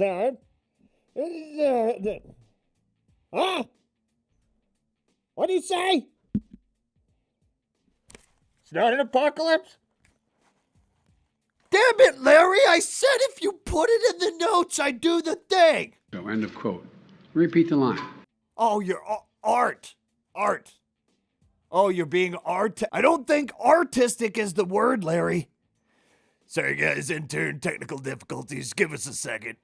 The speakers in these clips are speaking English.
sound. Huh? What do you say? It's not an apocalypse? Damn it, Larry! I said if you put it in the notes, I'd do the thing! So, end of quote. Repeat the line. Oh, you're art. Art. Oh, you're being I don't think artistic is the word, Larry. Sorry, guys, intern, technical difficulties. Give us a second.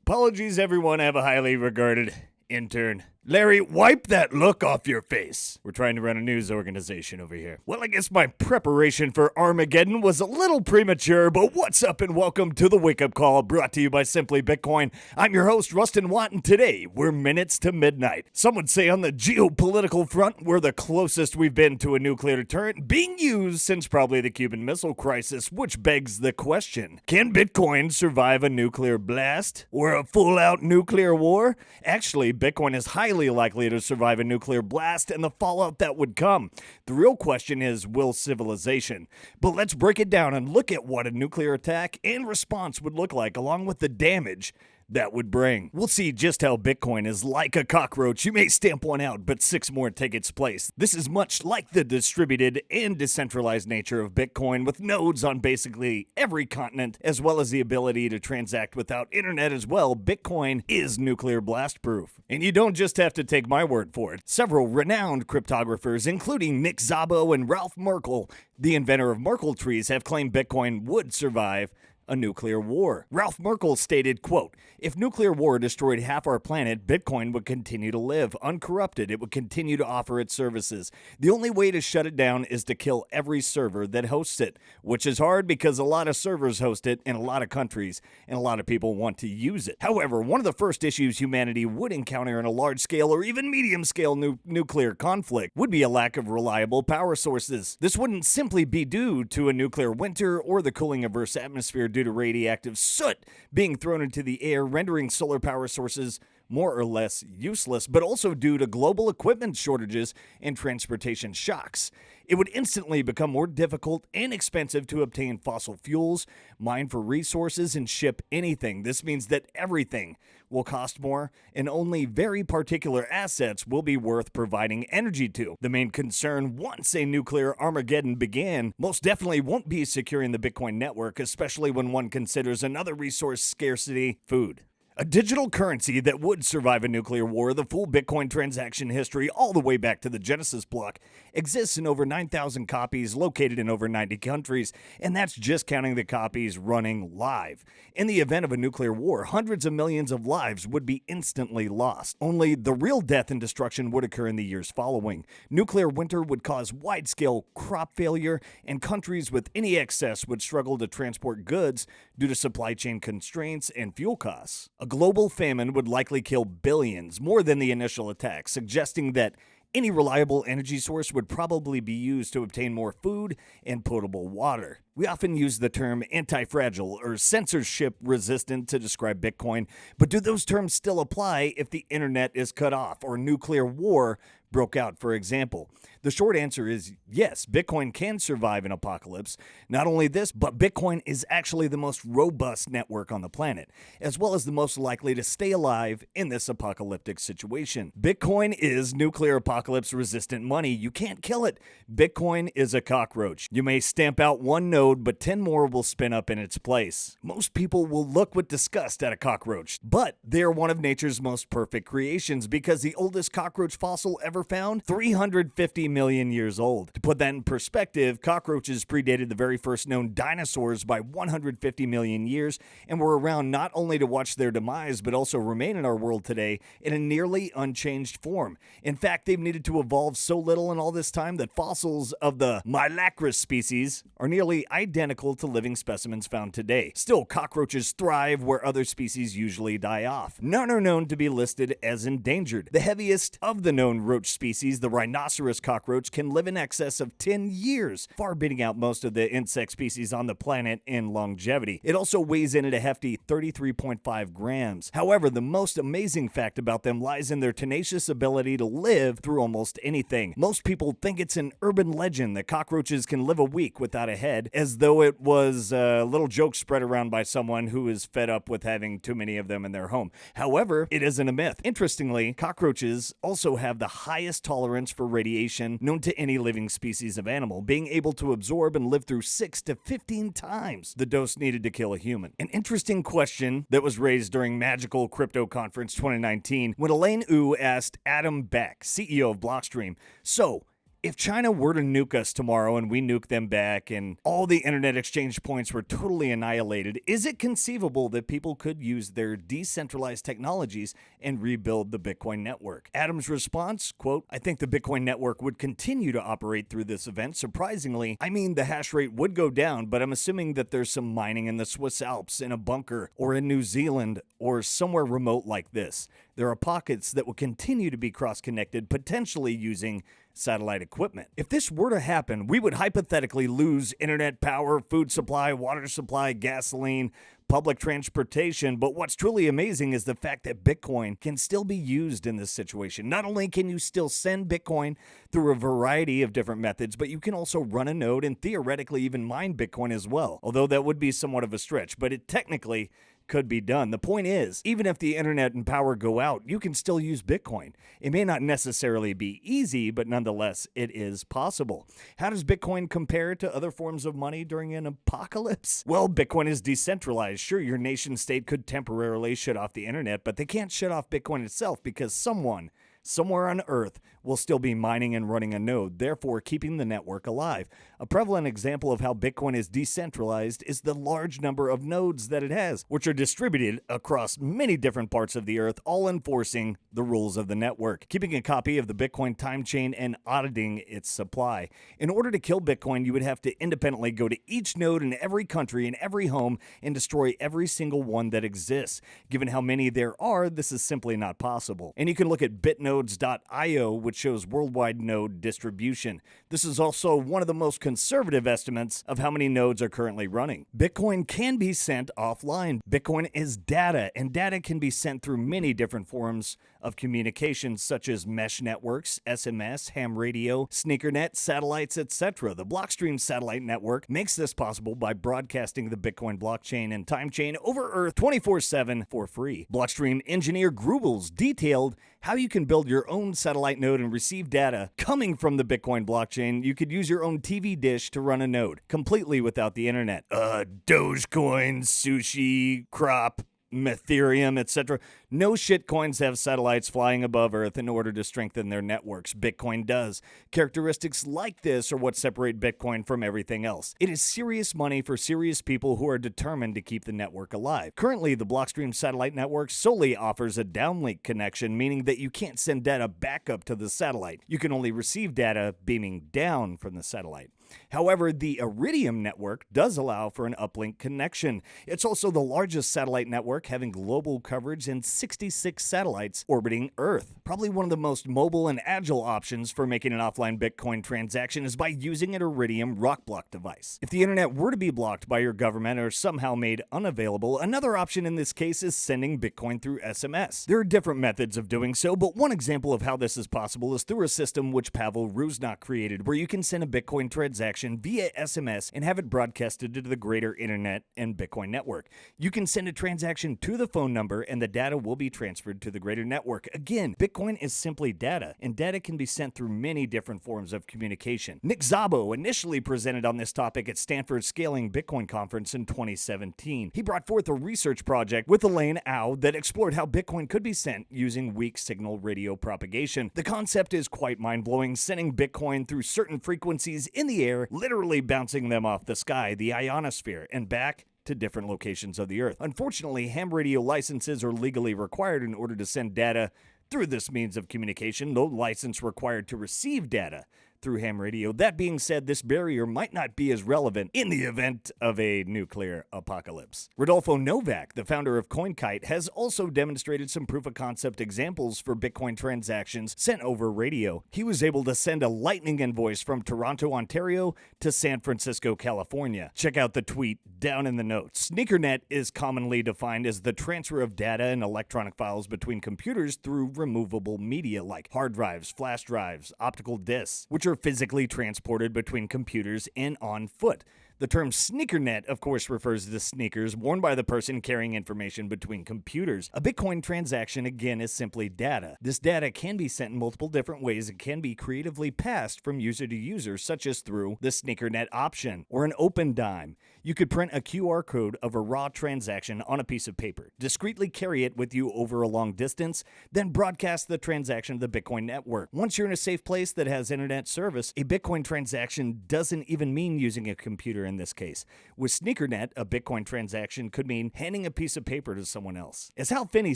Apologies, everyone. I have a highly regarded intern. Larry, wipe that look off your face. We're trying to run a news organization over here. Well, I guess my preparation for Armageddon was a little premature, but what's up and welcome to the Wake Up Call, brought to you by Simply Bitcoin. I'm your host, Rustin Watt, and today we're minutes to midnight. Some would say on the geopolitical front, we're the closest we've been to a nuclear deterrent being used since probably the Cuban Missile Crisis, which begs the question, can Bitcoin survive a nuclear blast or a full-out nuclear war? Actually, Bitcoin is highly likely to survive a nuclear blast and the fallout that would come. The real question is, will civilization? But let's break it down and look at what a nuclear attack and response would look like, along with the damage that would bring. We'll see just how Bitcoin is like a cockroach. You may stamp one out, but 6 more take its place. This is much like the distributed and decentralized nature of Bitcoin, with nodes on basically every continent, as well as the ability to transact without internet as well. Bitcoin is nuclear blast proof. And you don't just have to take my word for it. Several renowned cryptographers, including Nick Szabo and Ralph Merkle, the inventor of Merkle trees, have claimed Bitcoin would survive a nuclear war. Ralph Merkle stated, quote, "If nuclear war destroyed half our planet, Bitcoin would continue to live uncorrupted. It would continue to offer its services. The only way to shut it down is to kill every server that hosts it," which is hard because a lot of servers host it in a lot of countries and a lot of people want to use it. However, one of the first issues humanity would encounter in a large scale or even medium scale nuclear conflict would be a lack of reliable power sources. This wouldn't simply be due to a nuclear winter or the cooling of Earth's atmosphere due to radioactive soot being thrown into the air, rendering solar power sources more or less useless, but also due to global equipment shortages and transportation shocks. It would instantly become more difficult and expensive to obtain fossil fuels, mine for resources, and ship anything. This means that everything will cost more, and only very particular assets will be worth providing energy to. The main concern once a nuclear Armageddon began most definitely won't be securing the Bitcoin network, especially when one considers another resource scarcity: food. A digital currency that would survive a nuclear war, the full Bitcoin transaction history all the way back to the Genesis block, exists in over 9,000 copies located in over 90 countries, and that's just counting the copies running live. In the event of a nuclear war, hundreds of millions of lives would be instantly lost. Only the real death and destruction would occur in the years following. Nuclear winter would cause wide-scale crop failure, and countries with any excess would struggle to transport goods due to supply chain constraints and fuel costs. A global famine would likely kill billions, more than the initial attack, suggesting that any reliable energy source would probably be used to obtain more food and potable water. We often use the term anti-fragile or censorship resistant to describe Bitcoin, but do those terms still apply if the internet is cut off or nuclear war broke out, for example? The short answer is yes, Bitcoin can survive an apocalypse. Not only this, but Bitcoin is actually the most robust network on the planet, as well as the most likely to stay alive in this apocalyptic situation. Bitcoin is nuclear apocalypse resistant money. You can't kill it. Bitcoin is a cockroach. You may stamp out one node, but 10 more will spin up in its place. Most people will look with disgust at a cockroach, but they are one of nature's most perfect creations because the oldest cockroach fossil ever found, 350 million years old. To put that in perspective, cockroaches predated the very first known dinosaurs by 150 million years and were around not only to watch their demise, but also remain in our world today in a nearly unchanged form. In fact, they've needed to evolve so little in all this time that fossils of the Mylacris species are nearly identical to living specimens found today. Still, cockroaches thrive where other species usually die off. None are known to be listed as endangered. The heaviest of the known roach species, the rhinoceros cockroach, can live in excess of 10 years, far beating out most of the insect species on the planet in longevity. It also weighs in at a hefty 33.5 grams. However, the most amazing fact about them lies in their tenacious ability to live through almost anything. Most people think it's an urban legend that cockroaches can live a week without a head, as though it was a little joke spread around by someone who is fed up with having too many of them in their home. However, it isn't a myth. Interestingly, cockroaches also have the highest tolerance for radiation known to any living species of animal, being able to absorb and live through 6 to 15 times the dose needed to kill a human. An interesting question that was raised during Magical Crypto Conference 2019 when Elaine Wu asked Adam Beck, CEO of Blockstream, "So, if China were to nuke us tomorrow and we nuke them back and all the internet exchange points were totally annihilated, is it conceivable that people could use their decentralized technologies and rebuild the Bitcoin network?" Adam's response, quote, "I think the Bitcoin network would continue to operate through this event. Surprisingly, I mean, the hash rate would go down, but I'm assuming that there's some mining in the Swiss Alps, in a bunker, or in New Zealand, or somewhere remote like this. There are pockets that will continue to be cross-connected, potentially using satellite equipment. If this were to happen, we would hypothetically lose internet power, food supply, water supply, gasoline, public transportation, but what's truly amazing is the fact that Bitcoin can still be used in this situation. Not only can you still send Bitcoin through a variety of different methods, but you can also run a node and theoretically even mine Bitcoin as well, although that would be somewhat of a stretch, but it technically could be done. The point is, even if the internet and power go out, you can still use Bitcoin. It may not necessarily be easy, but nonetheless, it is possible. How does Bitcoin compare to other forms of money during an apocalypse? Well, Bitcoin is decentralized. Sure, your nation state could temporarily shut off the internet, but they can't shut off Bitcoin itself because someone somewhere on Earth will still be mining and running a node, therefore keeping the network alive. A prevalent example of how Bitcoin is decentralized is the large number of nodes that it has, which are distributed across many different parts of the Earth, all enforcing the rules of the network, keeping a copy of the Bitcoin time chain and auditing its supply. In order to kill Bitcoin, you would have to independently go to each node in every country and every home and destroy every single one that exists. Given how many there are, this is simply not possible. And you can look at bitnodes.io, which shows worldwide node distribution. This is also one of the most conservative estimates of how many nodes are currently running. Bitcoin can be sent offline. Bitcoin is data, and data can be sent through many different forms of communication, such as mesh networks, SMS, ham radio, sneakernet, satellites, etc. The Blockstream satellite network makes this possible by broadcasting the Bitcoin blockchain and time chain over Earth 24/7 for free. Blockstream engineer Grubels detailed how you can build your own satellite node and receive data coming from the Bitcoin blockchain. You could use your own TV dish to run a node, completely without the internet. Dogecoin, sushi, crop, Ethereum, etc. No shitcoins have satellites flying above Earth in order to strengthen their networks. Bitcoin does. Characteristics like this are what separate Bitcoin from everything else. It is serious money for serious people who are determined to keep the network alive. Currently, the Blockstream satellite network solely offers a downlink connection, meaning that you can't send data back up to the satellite. You can only receive data beaming down from the satellite. However, the Iridium network does allow for an uplink connection. It's also the largest satellite network, having global coverage and 66 satellites orbiting Earth. Probably one of the most mobile and agile options for making an offline Bitcoin transaction is by using an Iridium rock block device. If the internet were to be blocked by your government or somehow made unavailable, another option in this case is sending Bitcoin through SMS. There are different methods of doing so, but one example of how this is possible is through a system which Pavel Rusnak created, where you can send a Bitcoin transaction via SMS and have it broadcasted to the greater internet and Bitcoin network. You can send a transaction to the phone number and the data will be transferred to the greater network. Again, Bitcoin is simply data, and data can be sent through many different forms of communication. Nick Szabo initially presented on this topic at Stanford's Scaling Bitcoin Conference in 2017. He brought forth a research project with Elaine Wu that explored how Bitcoin could be sent using weak signal radio propagation. The concept is quite mind-blowing, sending Bitcoin through certain frequencies in the air, literally bouncing them off the sky, the ionosphere, and back to different locations of the Earth. Unfortunately, ham radio licenses are legally required in order to send data through this means of communication. No license required to receive data through ham radio. That being said, this barrier might not be as relevant in the event of a nuclear apocalypse. Rodolfo Novak, the founder of CoinKite, has also demonstrated some proof-of-concept examples for Bitcoin transactions sent over radio. He was able to send a lightning invoice from Toronto, Ontario to San Francisco, California. Check out the tweet down in the notes. SneakerNet is commonly defined as the transfer of data and electronic files between computers through removable media like hard drives, flash drives, optical discs, which are physically transported between computers and on foot. The term sneakernet, of course, refers to sneakers worn by the person carrying information between computers. A Bitcoin transaction, again, is simply data. This data can be sent in multiple different ways and can be creatively passed from user to user, such as through the sneakernet option or an open dime. You could print a QR code of a raw transaction on a piece of paper, discreetly carry it with you over a long distance, then broadcast the transaction to the Bitcoin network. Once you're in a safe place that has internet service, a Bitcoin transaction doesn't even mean using a computer in this case. With SneakerNet, a Bitcoin transaction could mean handing a piece of paper to someone else. As Hal Finney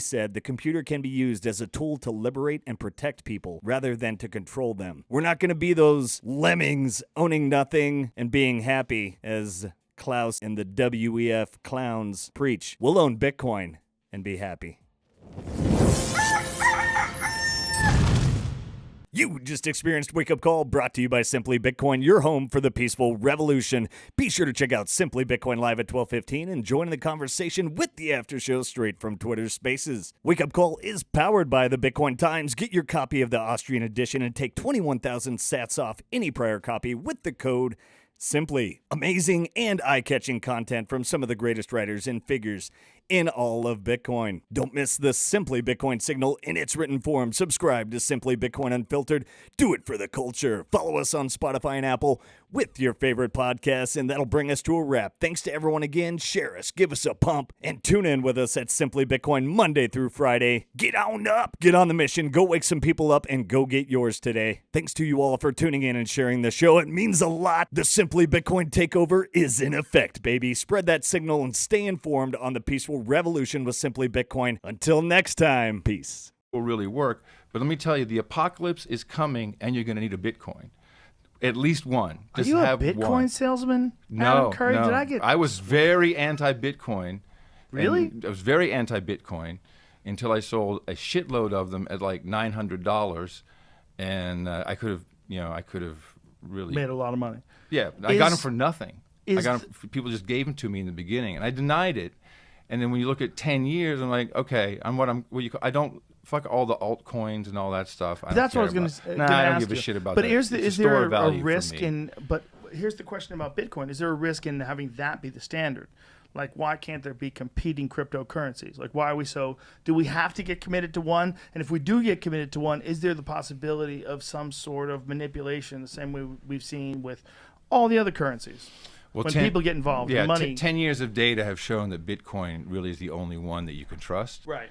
said, the computer can be used as a tool to liberate and protect people rather than to control them. We're not going to be those lemmings owning nothing and being happy, as Klaus and the WEF clowns preach. We'll own Bitcoin and be happy. You just experienced Wake Up Call, brought to you by Simply Bitcoin, your home for the peaceful revolution. Be sure to check out Simply Bitcoin live at 12:15 and join in the conversation with the after show straight from Twitter Spaces. Wake Up Call is powered by the Bitcoin Times. Get your copy of the Austrian edition and take 21,000 sats off any prior copy with the code Simply. Amazing and eye-catching content from some of the greatest writers and figures in all of Bitcoin. Don't miss the Simply Bitcoin signal in its written form. Subscribe to Simply Bitcoin Unfiltered. Do it for the culture. Follow us on Spotify and Apple with your favorite podcasts, and that'll bring us to a wrap. Thanks to everyone again. Share us, give us a pump, and tune in with us at Simply Bitcoin Monday through Friday. Get on up, get on the mission, go wake some people up, and go get yours today. Thanks to you all for tuning in and sharing the show. It means a lot. The Simply Bitcoin takeover is in effect, baby. Spread that signal and stay informed on the peaceful revolution with Simply Bitcoin. Until next time, peace. Will really work. But let me tell you, the apocalypse is coming, and you're going to need a Bitcoin. At least one. Are you a Bitcoin salesman? No, Adam Curry? no. I was very anti-Bitcoin. Really? I was very anti-Bitcoin until I sold a shitload of them at like $900, and I could have really Made a lot of money. Yeah, I got them for nothing. People just gave them to me in the beginning, and I denied it. And then when you look at 10 years, I'm like, okay, I don't fuck all the altcoins and all that stuff. That's what I was going to ask. I don't give a shit about but that. Is there a risk in? But here's the question about Bitcoin: is there a risk in having that be the standard? Like, why can't there be competing cryptocurrencies? Like, why are we so? Do we have to get committed to one? And if we do get committed to one, is there the possibility of some sort of manipulation, the same way we've seen with all the other currencies? Well, when people get involved, money. 10 years of data have shown that Bitcoin really is the only one that you can trust. Right.